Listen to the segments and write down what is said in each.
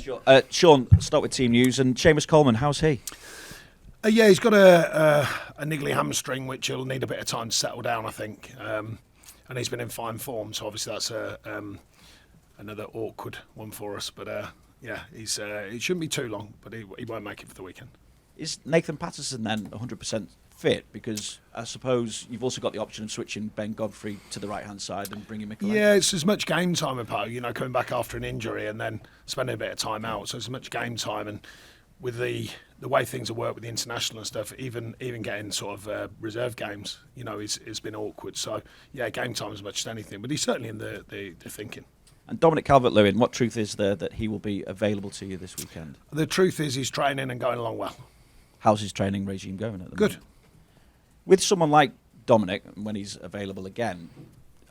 Sure. Sean, start with team news. And Seamus Coleman, how's he? Yeah, he's got a niggly hamstring, which he'll need a bit of time to settle down, I think. And he's been in fine form, so obviously that's another awkward one for us. But yeah, it shouldn't be too long, but he won't make it for the weekend. Is Nathan Patterson then 100% fit? Because I suppose you've also got the option of switching Ben Godfrey to the right-hand side and bringing Mikel. Yeah, it's as much game time with Poe, coming back after an injury and then spending a bit of time out. So it's as much game time, and with the way things have worked with the international and stuff, even getting sort of reserve games, it's been awkward. So yeah, game time as much as anything, but he's certainly in the thinking. And Dominic Calvert-Lewin, what truth is there that he will be available to you this weekend? The truth is he's training and going along well. How's his training regime going at the Good. moment? With someone like Dominic, when he's available again,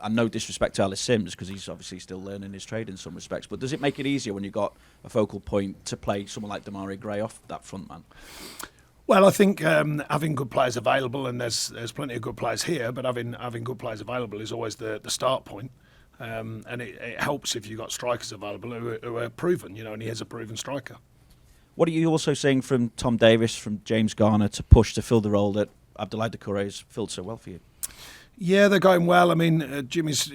and no disrespect to Ellis Sims, because he's obviously still learning his trade in some respects, but does it make it easier when you've got a focal point to play someone like Demarai Gray off that front man? Well, I think having good players available, and there's plenty of good players here, but having good players available is always the start point. And it helps if you've got strikers available who are proven, and he is a proven striker. What are you also seeing from Tom Davis, from James Garner, to push to fill the role that Abdoulaye Doucouré has filled so well for you? Yeah, they're going well. I mean, Jimmy's,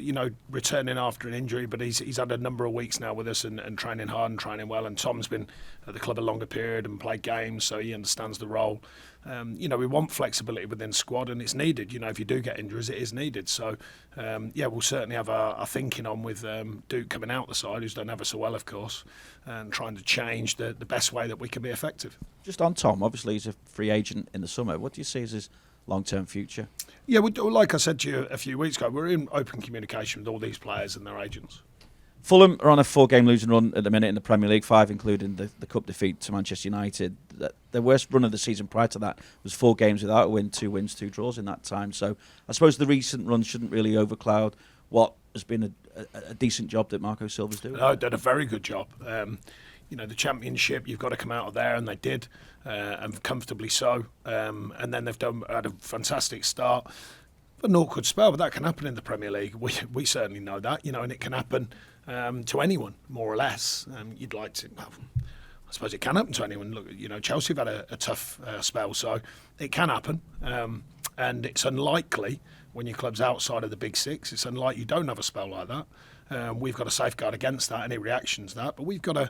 returning after an injury, but he's had a number of weeks now with us and training hard and training well. And Tom's been at the club a longer period and played games, so he understands the role. We want flexibility within the squad, and it's needed. If you do get injuries, it is needed. So, we'll certainly have our thinking on with Duke coming out the side, who's done ever so well, of course, and trying to change the best way that we can be effective. Just on Tom, obviously he's a free agent in the summer. What do you see as his long-term future? Yeah, like I said to you a few weeks ago, we're in open communication with all these players and their agents. Fulham are on a 4-game losing run at the minute in the Premier League, 5 including the cup defeat to Manchester United. The worst run of the season prior to that was 4 games without a win, 2 wins, 2 draws in that time. So I suppose the recent run shouldn't really overcloud what has been a decent job that Marco Silva's doing. No, did a very good job. The Championship, you've got to come out of there, and they did, and comfortably so. And then they've had a fantastic start. An awkward spell, but that can happen in the Premier League. We certainly know that, and it can happen to anyone, more or less. You'd like to, well, I suppose it can happen to anyone. Look, Chelsea have had a tough spell, so it can happen. And it's unlikely when your club's outside of the Big Six. It's unlikely you don't have a spell like that. We've got a safeguard against that, any reactions to that, but we've got to.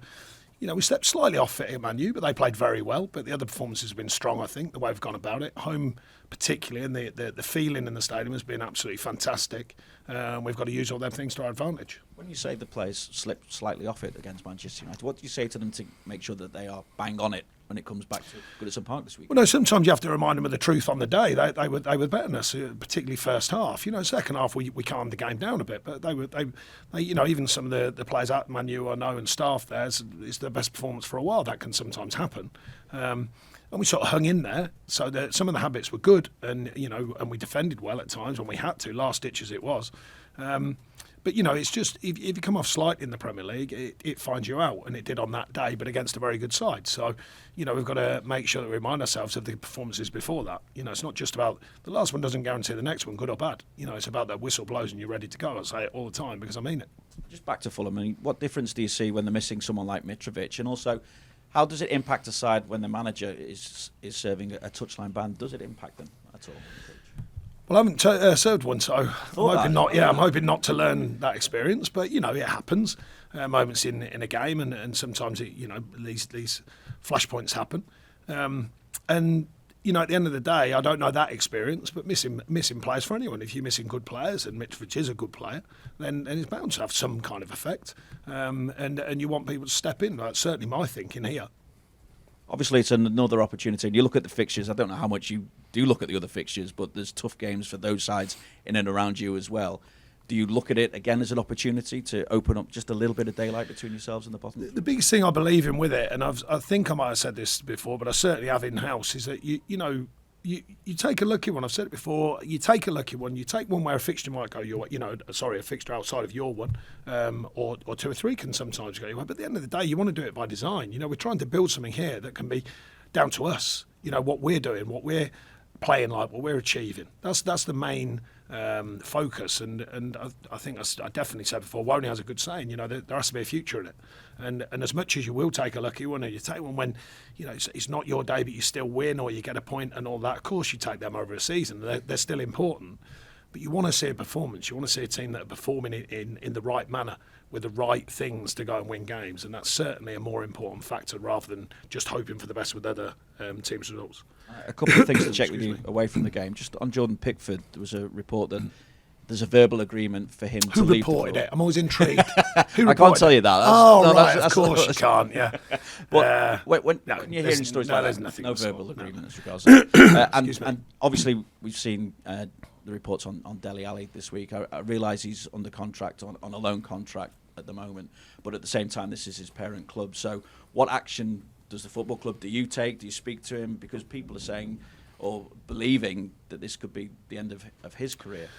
We stepped slightly off it at Man U, but they played very well. But the other performances have been strong, I think, the way we've gone about it. Home particularly, and the feeling in the stadium has been absolutely fantastic. We've got to use all them things to our advantage. When you say the players slipped slightly off it against Manchester United, what do you say to them to make sure that they are bang on it when it comes back to Goodison Park this week? Well, no, sometimes you have to remind them of the truth on the day. They were better than us, particularly first half. Second half we calmed the game down a bit, but they even some of the players at Man U I know and staff there, it's their best performance for a while. That can sometimes happen. And we sort of hung in there, so that some of the habits were good, and we defended well at times when we had to, last ditch as it was. But it's just if you come off slightly in the Premier League, it finds you out, and it did on that day, but against a very good side. So we've got to make sure that we remind ourselves of the performances before that. It's not just about the last one doesn't guarantee the next one, good or bad. It's about that whistle blows and you're ready to go. I say it all the time because I mean it. Just back to Fulham, what difference do you see when they're missing someone like Mitrovic, and also how does it impact a side when the manager is serving a touchline ban? Does it impact them at all? Well, I haven't served one, so I'm hoping not. Yeah, I'm hoping not to learn that experience. But it happens. Moments in a game, and sometimes these flashpoints happen. And at the end of the day, I don't know that experience, but missing players for anyone. If you're missing good players, and Mitrovic is a good player, then it's bound to have some kind of effect. And you want people to step in. That's certainly my thinking here. Obviously, it's another opportunity. And you look at the fixtures. I don't know how much you do look at the other fixtures, but there's tough games for those sides in and around you as well. Do you look at it again as an opportunity to open up just a little bit of daylight between yourselves and the bottom? The biggest thing I believe in with it, and I think I might have said this before, but I certainly have in-house, is that you take a lucky one. I've said it before. You take a lucky one. You take one where a fixture might go your way. A fixture outside of your one, or 2 or 3 can sometimes go your way. But at the end of the day, you want to do it by design. We're trying to build something here that can be down to us. What we're doing, what we're playing like, what we're achieving. That's the main focus. And I think I definitely said before, Woney has a good saying, there has to be a future in it. And as much as you will take a lucky one, or you take one when, it's not your day, but you still win, or you get a point and all that, of course you take them over a season. They're still important. But you want to see a performance. You want to see a team that are performing in the right manner with the right things to go and win games. And that's certainly a more important factor rather than just hoping for the best with other teams' results. A couple of things to check with you away from the game. Just on Jordan Pickford, there was a report that there's a verbal agreement for him to leave. Who reported it? I'm always intrigued. I can't tell you that. Of course you can't, yeah. But when you're hearing stories like there's that, nothing no at all, verbal no. agreement as regards that. And obviously we've seen the reports on Dele Alli this week. I realise he's under contract on a loan contract at the moment, but at the same time this is his parent club. So what action does the football club, do you take? Do you speak to him? Because people are saying or believing that this could be the end of his career.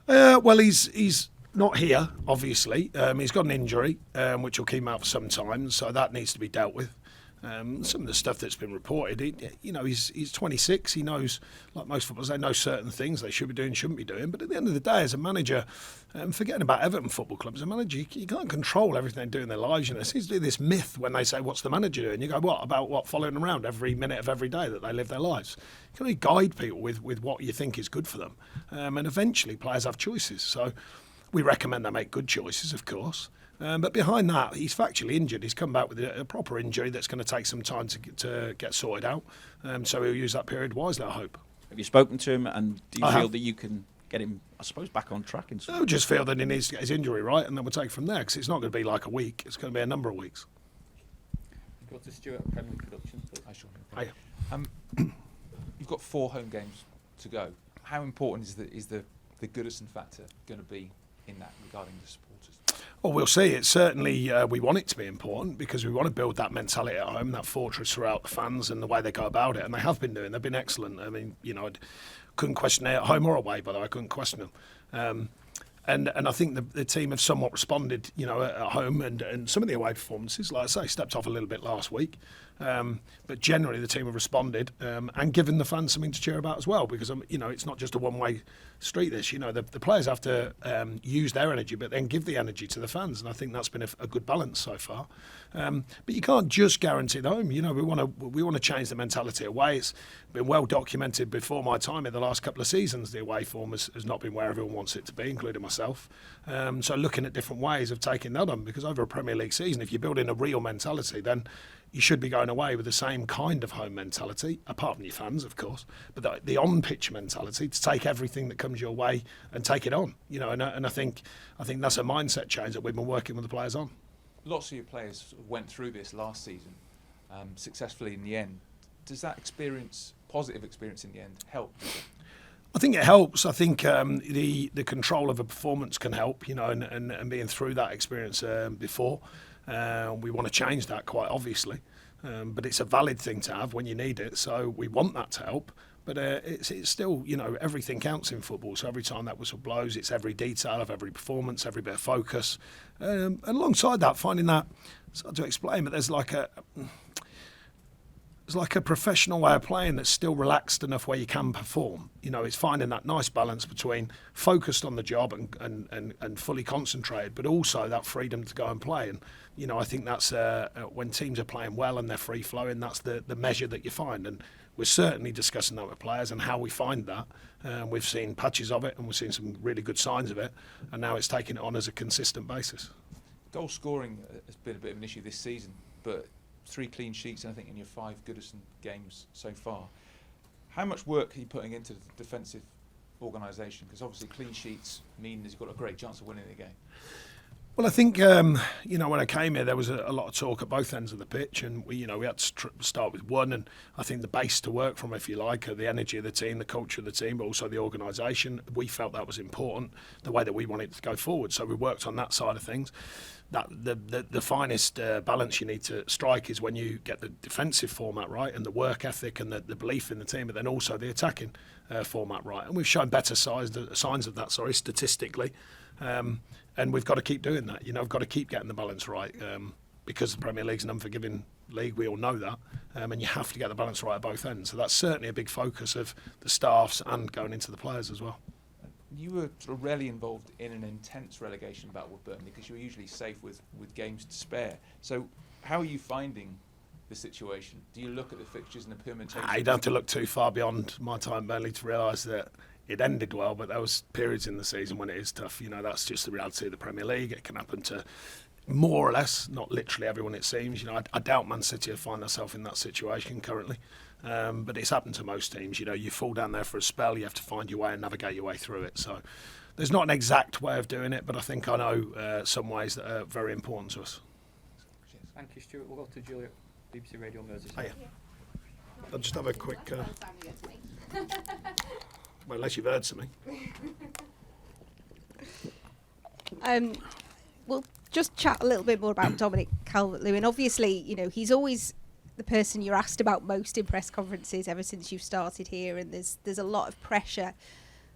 Well, he's not here, obviously. He's got an injury, which will keep him out for some time, so that needs to be dealt with. Some of the stuff that's been reported, he's 26. He knows, like most footballers, they know certain things they should be doing, shouldn't be doing. But at the end of the day, as a manager, forgetting about Everton Football Club, as a manager, you can't control everything they do in their lives. There seems to be this myth when they say, "What's the manager doing?" You go, "What about what? Following around every minute of every day that they live their lives." You can only guide people with what you think is good for them, and eventually players have choices. So we recommend they make good choices, of course. But behind that, he's factually injured. He's come back with a proper injury that's going to take some time to get sorted out. So he'll use that period wisely, I hope. Have you spoken to him, and do you feel that you can get him, I suppose, back on track? I just feel that he needs to get his injury right, and then we'll take it from there, because it's not going to be like a week. It's going to be a number of weeks. Go to Stuart, Premier League Productions. You've got 4 home games to go. How important is the Goodison Factor going to be in that regarding the supporters? Well, we'll see. It's certainly, we want it to be important because we want to build that mentality at home, that fortress throughout the fans and the way they go about it. And they have been doing. They've been excellent. I mean, I couldn't question it at home or away, but I couldn't question them. And I think the team have somewhat responded, at home and some of the away performances, like I say, stepped off a little bit last week. But generally the team have responded and given the fans something to cheer about as well, because it's not just a one-way street. The players have to use their energy, but then give the energy to the fans, and I think that's been a good balance so far. But you can't just guarantee the home. We want to change the mentality away. It's been well documented before my time in the last couple of seasons. The away form has not been where everyone wants it to be, including myself. So looking at different ways of taking that on, because over a Premier League season, if you're building a real mentality, then you should be going away with the same kind of home mentality, apart from your fans, of course, but the on-pitch mentality to take everything that comes your way and take it on. And I think that's a mindset change that we've been working with the players on. Lots of your players went through this last season successfully in the end. Does that positive experience in the end, help? I think it helps. I think the control of a performance can help, and being through that experience before. We want to change that, quite obviously, but it's a valid thing to have when you need it, so we want that to help. But it's still, everything counts in football, so every time that whistle blows, it's every detail of every performance, every bit of focus. And alongside that, finding that, it's hard to explain, but there's like a professional way of playing that's still relaxed enough where you can perform. It's finding that nice balance between focused on the job and fully concentrated, but also that freedom to go and play. And I think that's when teams are playing well and they're free flowing, that's the measure that you find. And we're certainly discussing that with players and how we find that. We've seen patches of it and we've seen some really good signs of it, and now it's taking it on as a consistent basis. Goal scoring has been a bit of an issue this season, but 3 clean sheets, I think, in your 5 Goodison games so far. How much work are you putting into the defensive organisation? Because obviously clean sheets mean that you've got a great chance of winning the game. Well, I think, when I came here, there was a lot of talk at both ends of the pitch, and we had to start with one, and I think the base to work from, if you like, the energy of the team, the culture of the team, but also the organisation. We felt that was important, the way that we wanted to go forward, so we worked on that side of things. That the finest balance you need to strike is when you get the defensive format right and the work ethic and the belief in the team, but then also the attacking format right. And we've shown better signs of that, statistically. And we've got to keep doing that. We've got to keep getting the balance right because the Premier League's an unforgiving league. We all know that. And you have to get the balance right at both ends. So that's certainly a big focus of the staffs and going into the players as well. you were sort of rarely involved in an intense relegation battle with Burnley because you were usually safe with games to spare. So how are you finding the situation? Do you look at the fixtures and the permutations? You don't have to look too far beyond my time at Burnley to realise that it ended well, but there was periods in the season when it is tough. You know, that's just the reality of the Premier League. It can happen to more or less, not literally everyone, it seems. You know, I doubt Man City will find themselves in that situation currently. But it's happened to most teams. You know, you fall down there for a spell, you have to find your way and navigate your way through it. So there's not an exact way of doing it, but I think I know some ways that are very important to us. Thank you, Stuart. We'll go to Julia, BBC Radio Merseyside. Oh, yeah. I'll just have a quick... well, unless you've heard something. We'll just chat a little bit more about Dominic Calvert-Lewin. Obviously, you know, he's always the person you're asked about most in press conferences ever since you've started here, and there's a lot of pressure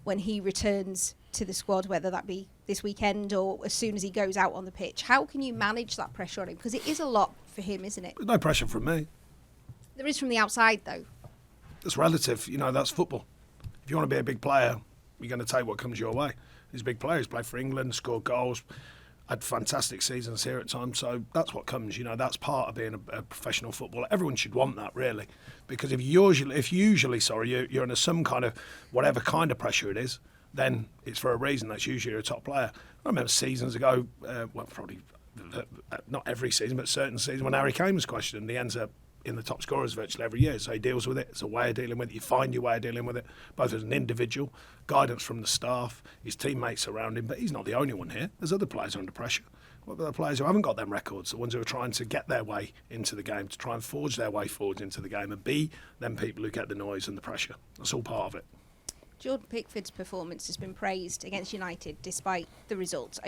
when he returns to the squad, whether that be this weekend or as soon as he goes out on the pitch. How can you manage that pressure on him? Because it is a lot for him, isn't it? There's no pressure from me. There is from the outside, though. It's relative. You know, that's football. If you want to be a big player, you're going to take what comes your way. He's a big player. He's played for England, scored goals, had fantastic seasons here at times. So that's what comes. You know, that's part of being a professional footballer. Everyone should want that, really, because if usually you're under some kind of whatever kind of pressure it is, then it's for a reason. That's usually a top player. I remember seasons ago, probably not every season, but certain seasons when Harry Kane was questioned, he ends up in the top scorers virtually every year. So he deals with it. It's a way of dealing with it. You find your way of dealing with it, both as an individual, guidance from the staff, his teammates around him. But he's not the only one here. There's other players under pressure. What about the players who haven't got them records, the ones who are trying to get their way into the game, to try and forge their way forward into the game and be them people who get the noise and the pressure? That's all part of it. Jordan Pickford's performance has been praised against United despite the results.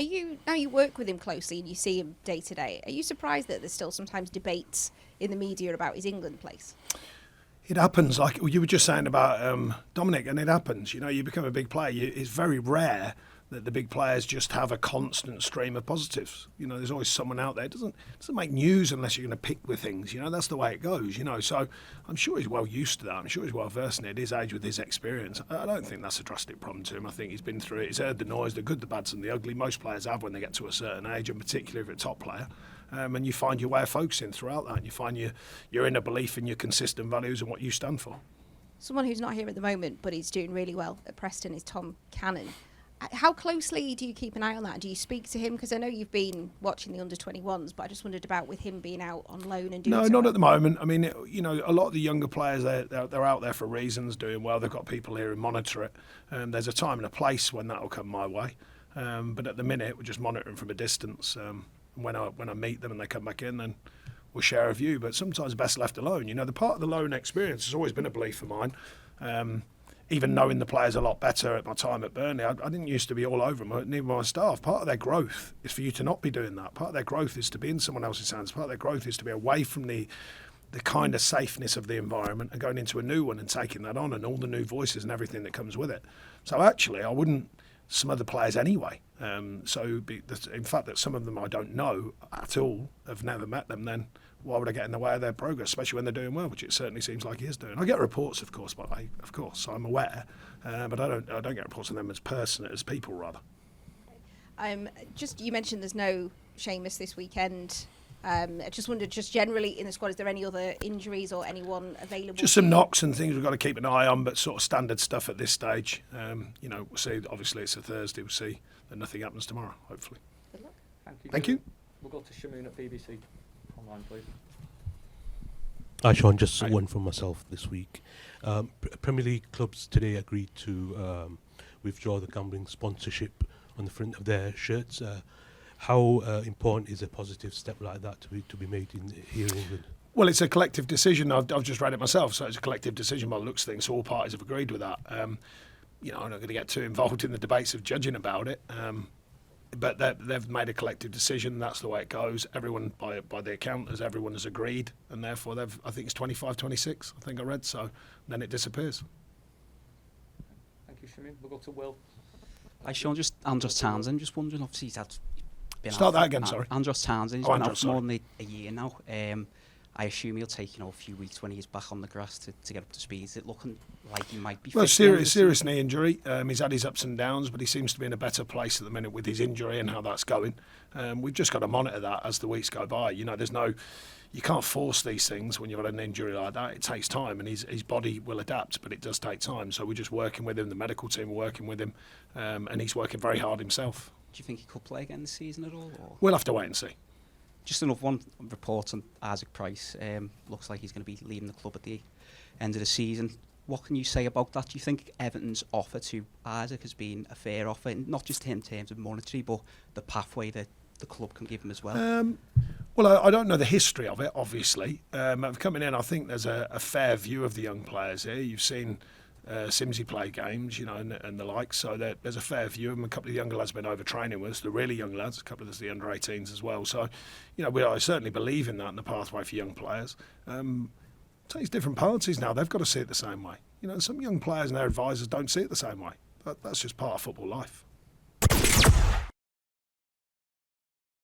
Now you work with him closely and you see him day to day, are you surprised that there's still sometimes debates in the media about his England place? It happens, like you were just saying about Dominic, and it happens. You know, you become a big player. It's very rare that the big players just have a constant stream of positives. You know, there's always someone out there. It doesn't make news unless you're going to pick with things. You know, that's the way it goes. You know, so I'm sure he's well used to that. I'm sure he's well versed in it at his age with his experience. I don't think that's a drastic problem to him. I think he's been through it. He's heard the noise, the good, the bad, and the ugly. Most players have when they get to a certain age, and particularly if you're a top player. And you find your way of focusing throughout that. And you find your inner belief in your consistent values and what you stand for. Someone who's not here at the moment, but he's doing really well at Preston, is Tom Cannon. How closely do you keep an eye on that? Do you speak to him? Because I know you've been watching the under-21s, but I just wondered about with him being out on loan and doing No, not at the moment. I mean, you know, a lot of the younger players, they're out there for reasons, doing well. They've got people here who monitor it. There's a time and a place when that will come my way. But at the minute, we're just monitoring from a distance. When I meet them and they come back in, then we'll share a view. But sometimes best left alone. You know, the part of the loan experience has always been a belief of mine. Even knowing the players a lot better at my time at Burnley, I didn't used to be all over them, neither my staff. Part of their growth is for you to not be doing that. Part of their growth is to be in someone else's hands. Part of their growth is to be away from the kind of safeness of the environment and going into a new one and taking that on and all the new voices and everything that comes with it. So actually, I wouldn't some other players anyway. In fact, that some of them I don't know at all, have never met them, then why would I get in the way of their progress, especially when they're doing well, which it certainly seems like he is doing. I get reports, of course, so I'm aware, but I don't get reports on them as people, rather. You mentioned there's no Seamus this weekend. I just wondered, just generally in the squad, is there any other injuries or anyone available? Just some knocks and things we've got to keep an eye on, but sort of standard stuff at this stage. You know, we'll see. Obviously, it's a Thursday. We'll see that nothing happens tomorrow, hopefully. Good luck. Thank you. We'll go to Shamoon at BBC Online, please. Hi, Sean. Just one from myself this week. Premier League clubs today agreed to withdraw the gambling sponsorship on the front of their shirts. How important is a positive step like that to be made here in England? Well, it's a collective decision. I've just read it myself, so it's a collective decision by the looks of things. So all parties have agreed with that. You know, I'm not going to get too involved in the debates of judging about it, but they've made a collective decision. That's the way it goes. Everyone, by the account, everyone has agreed, and therefore I think it's 25-26. I think I read. So then it disappears. Thank you, Shamoon. We'll go to Will. Hi, Sean. Just Andros Townsend. Just wondering, obviously he's had. Start that again, sorry. Andros Townsend. He's been out for more than a year now. I assume he'll take a few weeks when he's back on the grass to get up to speed. Is it looking like he might be? Well, fit then this serious knee injury. He's had his ups and downs, but he seems to be in a better place at the minute with his injury and how that's going. We've just got to monitor that as the weeks go by. You can't force these things when you've got an injury like that. It takes time, and his body will adapt, but it does take time. So we're just working with him. The medical team are working with him, and he's working very hard himself. Do you think he could play again this season at all? Or? We'll have to wait and see. Just another one report on Isaac Price. Looks like he's going to be leaving the club at the end of the season. What can you say about that? Do you think Everton's offer to Isaac has been a fair offer, and not just in terms of monetary, but the pathway that the club can give him as well? Well, I don't know the history of it, obviously. Coming in, I think there's a fair view of the young players here. You've seen Simsy play games, and the like, so there's a fair view of them. A couple of the younger lads have been overtraining with us, the really young lads, a couple of us, the under-18s as well. So, I certainly believe in that and the pathway for young players. Takes different parties now. They've got to see it the same way. Some young players and their advisors don't see it the same way. That's just part of football life.